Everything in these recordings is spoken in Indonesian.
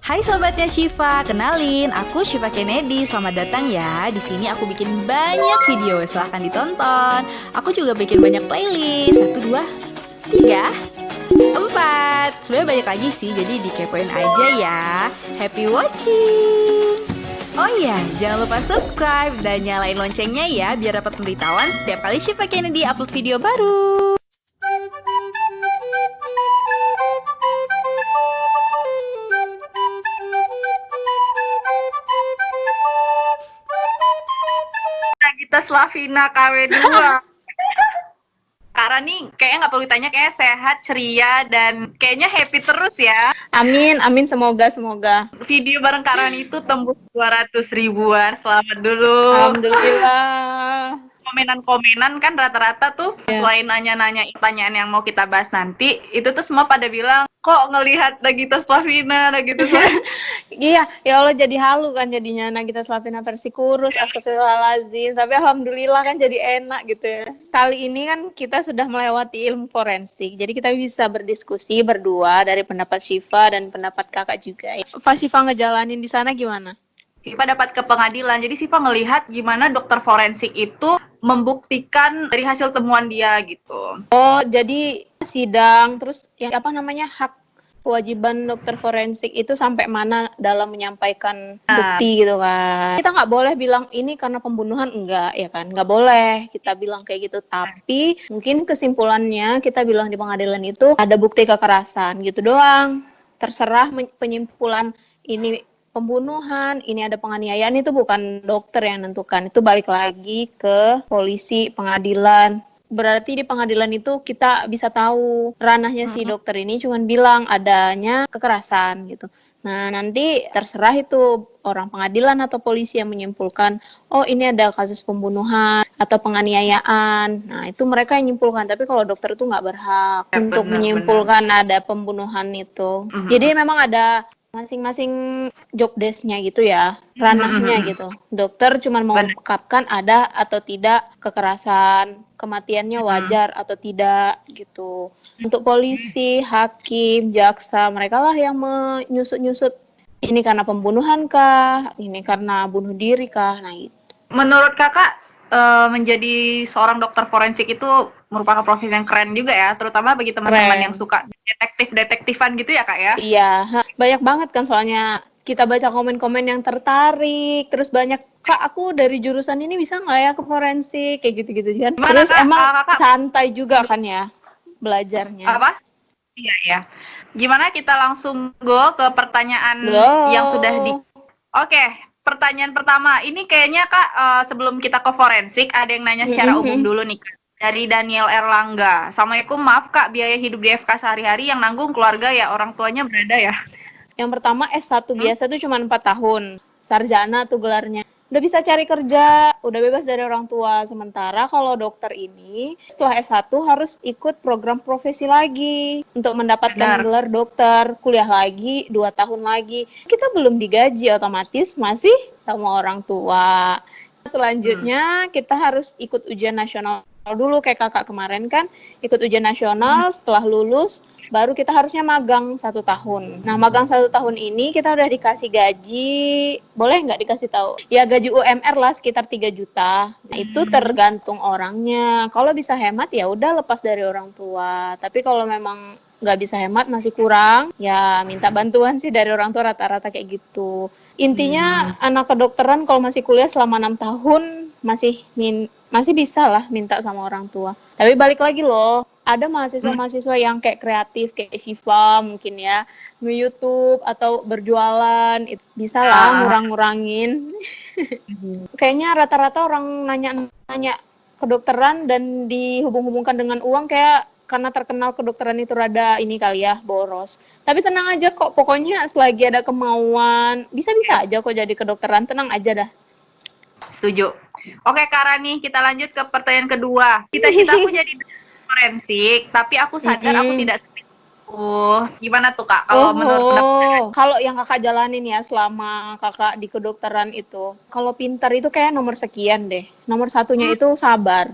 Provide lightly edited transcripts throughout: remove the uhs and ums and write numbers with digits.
Hai sobatnya Syifa, kenalin aku Syifa Kennedy. Selamat datang ya. Di sini aku bikin banyak video, silahkan ditonton. Aku juga bikin banyak playlist. 1, 2, 3, 4. Sebenarnya banyak lagi sih, jadi dikepoin aja ya. Happy watching. Oh iya, jangan lupa subscribe dan nyalain loncengnya ya, biar dapat pemberitahuan setiap kali Syifa Kennedy upload video baru. Kita Slavina KW2. Karena nih kayaknya nggak perlu ditanya, kayak sehat, ceria, dan kayaknya happy terus ya. Amin, semoga. Video bareng Karan itu tembus 200 ribuan. Selamat dulu. Alhamdulillah. Komenan-komenan kan rata-rata tuh selain nanya-nanya pertanyaan yang mau kita bahas nanti, itu tuh semua pada bilang, kok ngelihat Nagita Slavina. Iya, ya Allah jadi halu kan jadinya Nagita Slavina versi kurus, astagfirullahaladzim. Tapi alhamdulillah kan jadi enak gitu ya. Kali ini kan kita sudah melewati ilmu forensik, jadi kita bisa berdiskusi berdua dari pendapat Syifa dan pendapat kakak juga. Pak Syifa ngejalanin di sana gimana? Syifa dapat ke pengadilan, jadi Syifa ngelihat gimana dokter forensik itu membuktikan dari hasil temuan dia gitu. Oh, jadi sidang, terus yang hak kewajiban dokter forensik itu sampai mana dalam menyampaikan bukti gitu kan. Kita nggak boleh bilang ini karena pembunuhan, enggak ya kan, nggak boleh kita bilang kayak gitu. Tapi mungkin kesimpulannya kita bilang di pengadilan itu ada bukti kekerasan gitu doang. Terserah penyimpulan ini pembunuhan, ini ada penganiayaan, itu bukan dokter yang menentukan. Itu balik lagi ke polisi, pengadilan. Berarti di pengadilan itu kita bisa tahu ranahnya si dokter ini cuman bilang adanya kekerasan gitu. Nah, nanti terserah itu orang pengadilan atau polisi yang menyimpulkan, oh ini ada kasus pembunuhan atau penganiayaan. Nah, itu mereka yang menyimpulkan. Tapi kalau dokter itu nggak berhak untuk menyimpulkan ada pembunuhan itu. Jadi memang ada masing-masing job desk-nya gitu ya, ranahnya gitu. Dokter cuma mengungkapkan ada atau tidak kekerasan, kematiannya wajar atau tidak gitu. Untuk polisi, hakim, jaksa, mereka lah yang menyusut-nyusut ini karena pembunuhan kah, ini karena bunuh diri kah. Nah, itu. Menurut kakak, menjadi seorang dokter forensik itu merupakan profesi yang keren juga ya, terutama bagi teman-teman yang suka detektif-detektifan gitu ya kak ya? Iya, banyak banget kan soalnya kita baca komen-komen yang tertarik, terus banyak, kak aku dari jurusan ini bisa nggak ya ke forensik, kayak gitu-gitu kan. Gimana, terus kak? Emang Kakak santai juga kan ya belajarnya. apa? Iya ya. Gimana kita langsung go ke pertanyaan yang sudah di... Oke, pertanyaan pertama. Ini kayaknya kak, sebelum kita ke forensik, ada yang nanya secara umum dulu nih kak. Dari Daniel Erlangga. Assalamualaikum, maaf kak, biaya hidup di FK sehari-hari yang nanggung keluarga ya, orang tuanya berada ya? Yang pertama S1 biasa tuh cuma 4 tahun. Sarjana tuh gelarnya. Udah bisa cari kerja, udah bebas dari orang tua. Sementara kalau dokter ini setelah S1 harus ikut program profesi lagi untuk mendapatkan gelar dokter, kuliah lagi 2 tahun lagi. Kita belum digaji, otomatis masih sama orang tua. Selanjutnya kita harus ikut ujian nasional dulu kayak kakak kemarin kan, ikut ujian nasional. Setelah lulus baru kita harusnya magang 1 tahun. Nah, magang 1 tahun ini kita udah dikasih gaji, boleh nggak dikasih tahu? Ya gaji UMR lah sekitar 3 juta. Nah, itu tergantung orangnya. Kalau bisa hemat ya udah lepas dari orang tua. Tapi kalau memang nggak bisa hemat, masih kurang, ya minta bantuan sih dari orang tua, rata-rata kayak gitu. Intinya anak kedokteran kalau masih kuliah selama 6 tahun masih bisa lah minta sama orang tua. Tapi balik lagi loh, ada mahasiswa-mahasiswa yang kayak kreatif kayak Syifa mungkin ya, nge-YouTube atau berjualan, itu bisa lah ngurang-ngurangin. Kayaknya rata-rata orang nanya kedokteran dan dihubung-hubungkan dengan uang kayak karena terkenal kedokteran itu rada ini kali ya, boros. Tapi tenang aja kok, pokoknya selagi ada kemauan, bisa-bisa aja kok jadi kedokteran, tenang aja dah. Setuju. Oke Kak Rani, kita lanjut ke pertanyaan kedua. Cita-citaku jadi forensik, tapi aku sadar aku tidak gimana tuh Kak? Kalau menurut pendapat kalau yang kakak jalanin ya selama kakak di kedokteran itu, kalau pintar itu kayak nomor sekian deh. Nomor satunya itu sabar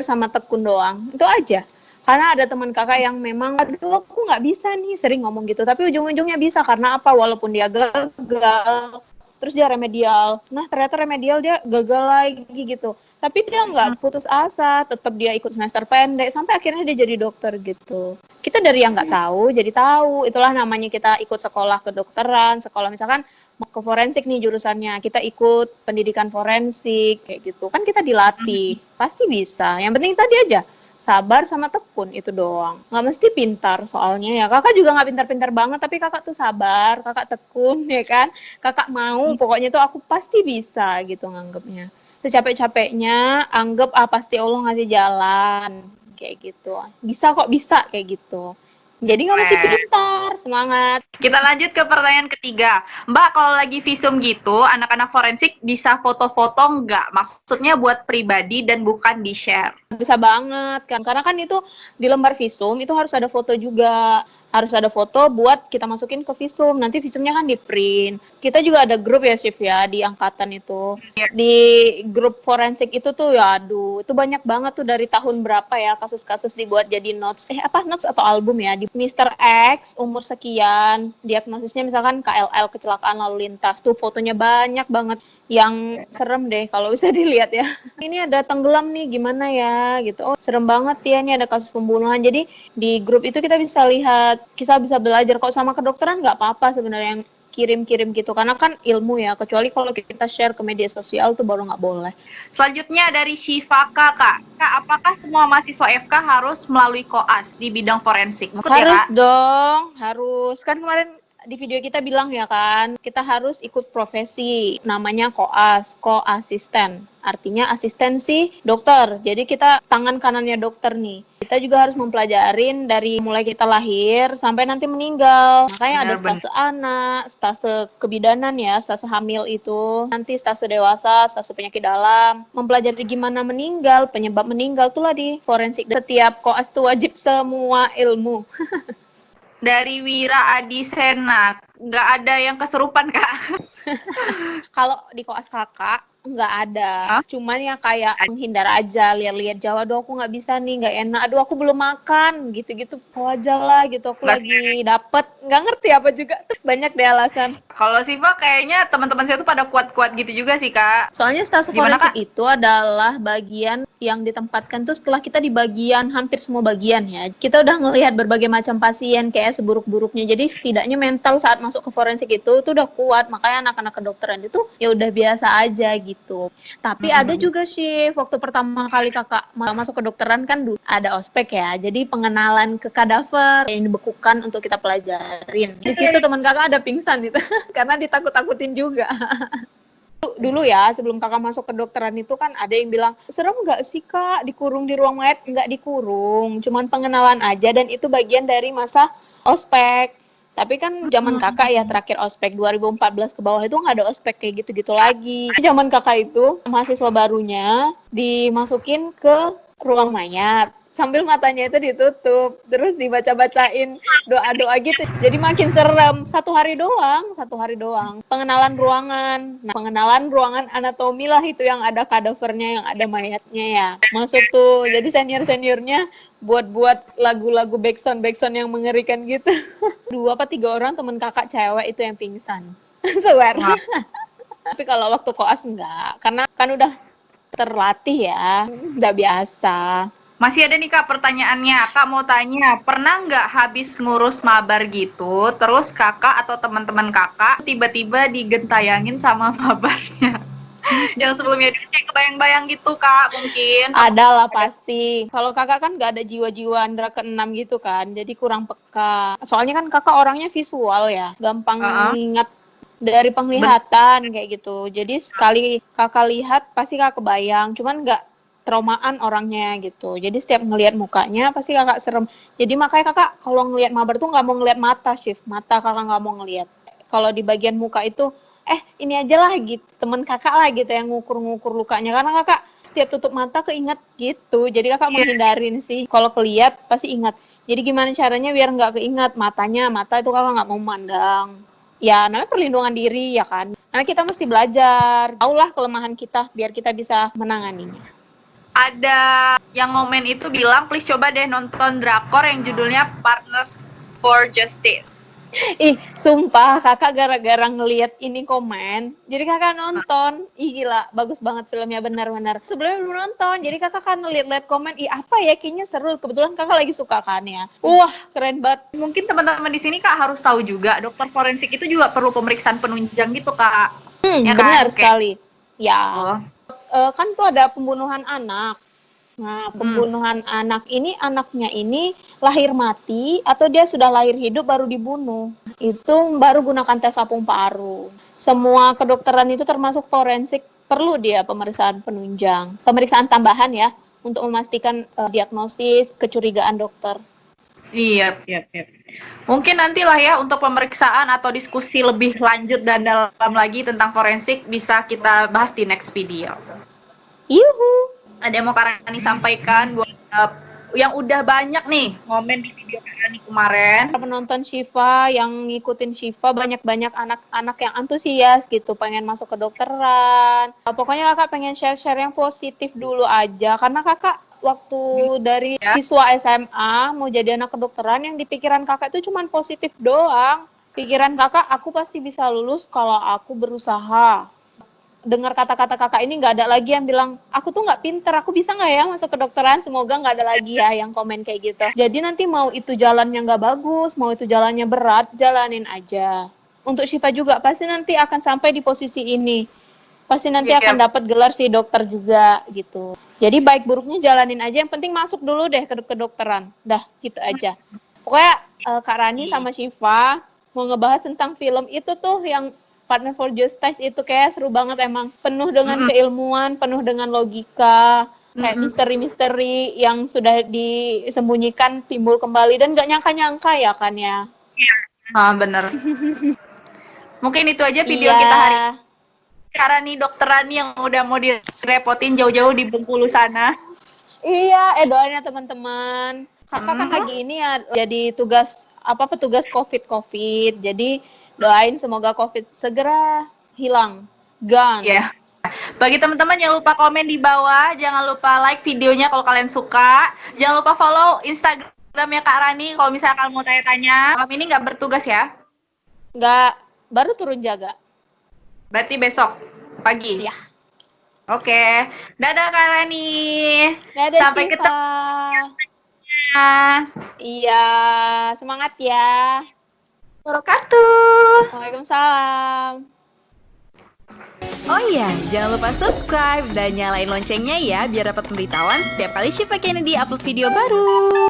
sama tekun doang. Itu aja. Karena ada teman kakak yang memang, aduh aku nggak bisa nih, sering ngomong gitu. Tapi ujung-ujungnya bisa, karena apa? Walaupun dia gagal, terus dia remedial. Nah ternyata remedial dia gagal lagi gitu. Tapi dia nggak putus asa, tetap dia ikut semester pendek, sampai akhirnya dia jadi dokter gitu. Kita dari yang nggak tahu, jadi tahu. Itulah namanya kita ikut sekolah kedokteran, sekolah misalkan mau ke forensik nih jurusannya, kita ikut pendidikan forensik, kayak gitu. Kan kita dilatih, pasti bisa. Yang penting tadi aja, sabar sama tekun, itu doang. Nggak mesti pintar soalnya ya. Kakak juga nggak pintar-pintar banget, tapi kakak tuh sabar, kakak tekun ya kan. Kakak mau, pokoknya tuh aku pasti bisa gitu nganggepnya. Secapek-capeknya, anggap pasti Allah ngasih jalan. Kayak gitu. Bisa kok, bisa kayak gitu. Jadi nggak mesti pintar, semangat. Kita lanjut ke pertanyaan ketiga. Mbak, kalau lagi visum gitu, anak-anak forensik bisa foto-foto nggak? Maksudnya buat pribadi dan bukan di-share. Bisa banget kan, karena kan itu di lembar visum itu harus ada foto juga, harus ada foto buat kita masukin ke visum. Nanti visumnya kan di print. Kita juga ada grup ya Syif ya di angkatan itu. Di grup forensik itu tuh ya aduh, itu banyak banget tuh dari tahun berapa ya kasus-kasus dibuat jadi notes. Notes atau album ya, di Mr. X umur sekian, diagnosisnya misalkan KLL, kecelakaan lalu lintas, tuh fotonya banyak banget. Yang serem deh kalau bisa dilihat ya. Ini ada tenggelam nih, gimana ya gitu. Oh serem banget ya, ini ada kasus pembunuhan. Jadi di grup itu kita bisa lihat, kita bisa belajar. Kok sama kedokteran nggak apa-apa sebenarnya yang kirim-kirim gitu, karena kan ilmu ya. Kecuali kalau kita share ke media sosial tuh baru nggak boleh. Selanjutnya dari Syifa Kak, apakah semua mahasiswa FK harus melalui koas di bidang forensik? Harus dong, harus. Kan kemarin di video kita bilang ya kan, kita harus ikut profesi, namanya koas, koasisten. Artinya asistensi dokter. Jadi kita tangan kanannya dokter nih. Kita juga harus mempelajarin dari mulai kita lahir sampai nanti meninggal. Makanya ada stase anak, stase kebidanan ya, stase hamil itu, nanti stase dewasa, stase penyakit dalam. Mempelajari gimana meninggal, penyebab meninggal, itulah di forensik. Setiap koas itu wajib semua ilmu. Dari Wira Adisena, nggak ada yang keserupan Kak? Kalau di koas kakak nggak ada, cuman ya kayak menghindar aja, lihat-lihat jauh, aduh aku nggak bisa nih, nggak enak, aduh aku belum makan, gitu-gitu, aja lah gitu, aku lagi dapet, nggak ngerti apa juga, banyak deh alasan. Kalau Siva kayaknya teman-teman saya tuh pada kuat-kuat gitu juga sih Kak. Soalnya stase forensik itu adalah bagian yang ditempatkan tuh setelah kita di bagian hampir semua bagian ya. Kita udah ngelihat berbagai macam pasien kayak seburuk-buruknya. Jadi setidaknya mental saat masuk ke forensik itu tuh udah kuat. Makanya anak-anak kedokteran itu ya udah biasa aja gitu. Tapi ada juga sih waktu pertama kali kakak masuk kedokteran kan ada ospek ya. Jadi pengenalan ke kadaver yang dibekukan untuk kita pelajarin. Di situ teman kakak ada pingsan gitu karena ditakut-takutin juga. Dulu ya, sebelum kakak masuk kedokteran itu kan ada yang bilang, serem nggak sih kak dikurung di ruang mayat? Nggak dikurung, cuman pengenalan aja, dan itu bagian dari masa ospek. Tapi kan zaman kakak ya terakhir ospek 2014 ke bawah itu nggak ada ospek kayak gitu-gitu lagi. Zaman kakak itu mahasiswa barunya dimasukin ke ruang mayat sambil matanya itu ditutup, terus dibaca-bacain doa-doa gitu. Jadi makin serem. Satu hari doang. Pengenalan ruangan. Nah, pengenalan ruangan anatomi lah itu yang ada kadavernya, yang ada mayatnya ya. Masuk tuh. Jadi senior-seniornya buat lagu-lagu backsound yang mengerikan gitu. 2 apa 3 orang temen kakak cewek itu yang pingsan. Swear. Tapi kalau waktu koas enggak, karena kan udah terlatih ya, udah biasa. Masih ada nih Kak pertanyaannya. Kak mau tanya, pernah nggak habis ngurus mabar gitu, terus kakak atau teman-teman kakak tiba-tiba digentayangin sama mabarnya? Yang sebelumnya dia kayak kebayang-bayang gitu Kak, mungkin. Ada lah pasti. Kalau kakak kan nggak ada jiwa-jiwa indra keenam gitu kan, jadi kurang peka. Soalnya kan kakak orangnya visual ya, gampang ingat dari penglihatan kayak gitu. Jadi sekali kakak lihat pasti kakak kebayang, cuman nggak traumaan orangnya gitu. Jadi setiap ngelihat mukanya pasti kakak serem. Jadi makanya kakak kalau ngelihat mabar tuh nggak mau ngelihat mata, Shift. Mata kakak nggak mau ngelihat. Kalau di bagian muka itu, ini aja lah gitu. Temen kakak lah gitu yang ngukur-ngukur lukanya. Karena kakak setiap tutup mata keinget gitu. Jadi kakak menghindarin sih. Kalau kelihat pasti ingat. Jadi gimana caranya biar nggak keingat matanya. Mata itu kakak nggak mau memandang. Ya namanya perlindungan diri ya kan. Nah kita mesti belajar. Taulah kelemahan kita biar kita bisa menanganinya. ada yang ngomen itu bilang please coba deh nonton drakor yang judulnya Partners for Justice. Ih, sumpah kakak gara-gara ngeliat ini komen, jadi kakak nonton. Ih gila, bagus banget filmnya, benar-benar. Sebelumnya belum nonton, jadi kakak kan ngeliat komen, ih apa ya, kayaknya seru. Kebetulan kakak lagi suka kan ya. Wah, keren banget. Mungkin teman-teman di sini Kak harus tahu juga dokter forensik itu juga perlu pemeriksaan penunjang gitu Kak. Ya kan? Benar Kayak- sekali. Ya, Oh. kan tuh ada pembunuhan anak. Nah, pembunuhan anak ini, anaknya ini lahir mati atau dia sudah lahir hidup baru dibunuh. Itu baru gunakan tes apung paru. Semua kedokteran itu termasuk forensik perlu dia pemeriksaan penunjang, pemeriksaan tambahan ya untuk memastikan diagnosis kecurigaan dokter. Iya. Mungkin nantilah ya untuk pemeriksaan atau diskusi lebih lanjut dan dalam lagi tentang forensik bisa kita bahas di next video. Yuhu. Ada yang mau Kak Rani sampaikan buat yang udah banyak nih ngomen di video Kak Rani kemarin? Penonton Shiva yang ngikutin Shiva banyak-banyak anak-anak yang antusias gitu pengen masuk ke dokteran. Pokoknya kakak pengen share-share yang positif dulu aja karena kakak waktu dari siswa SMA mau jadi anak kedokteran yang di pikiran kakak itu cuma positif doang. Pikiran kakak aku pasti bisa lulus kalau aku berusaha. Dengar kata-kata kakak ini nggak ada lagi yang bilang aku tuh nggak pinter, aku bisa nggak ya masuk kedokteran, semoga nggak ada lagi ya yang komen kayak gitu. Jadi nanti mau itu jalannya nggak bagus, mau itu jalannya berat, jalanin aja. Untuk Shiva juga pasti nanti akan sampai di posisi ini, pasti nanti akan dapat gelar si dokter juga gitu. Jadi baik buruknya jalanin aja, yang penting masuk dulu deh ke kedokteran, dah gitu aja. Pokoknya Kak Rani sama Shiva mau ngebahas tentang film itu tuh yang Partner for Justice itu kayak seru banget emang, penuh dengan keilmuan, penuh dengan logika, kayak misteri-misteri yang sudah disembunyikan timbul kembali dan gak nyangka-nyangka ya kan ya. Bener. Mungkin itu aja video kita hari ini. Karena nih dokter Rani yang udah mau direpotin jauh-jauh di Bengkulu sana. Iya, doain ya teman-teman. Kakak kan lagi ini ya jadi petugas COVID. Jadi doain semoga COVID segera hilang. Gone. Ya. Bagi teman-teman jangan lupa komen di bawah, jangan lupa like videonya kalau kalian suka, jangan lupa follow Instagramnya Kak Rani kalau misalnya kalian mau tanya-tanya. Malam ini nggak bertugas ya? Nggak, baru turun jaga. Berarti besok pagi. Ya. Oke, dadah Kak Rani. Dadah, sampai Shiva. ketemu. Iya, semangat ya. Wabarakatuh. Waalaikumsalam. Oh iya, jangan lupa subscribe dan nyalain loncengnya ya biar dapat pemberitahuan setiap kali Shiva Kennedy upload video baru.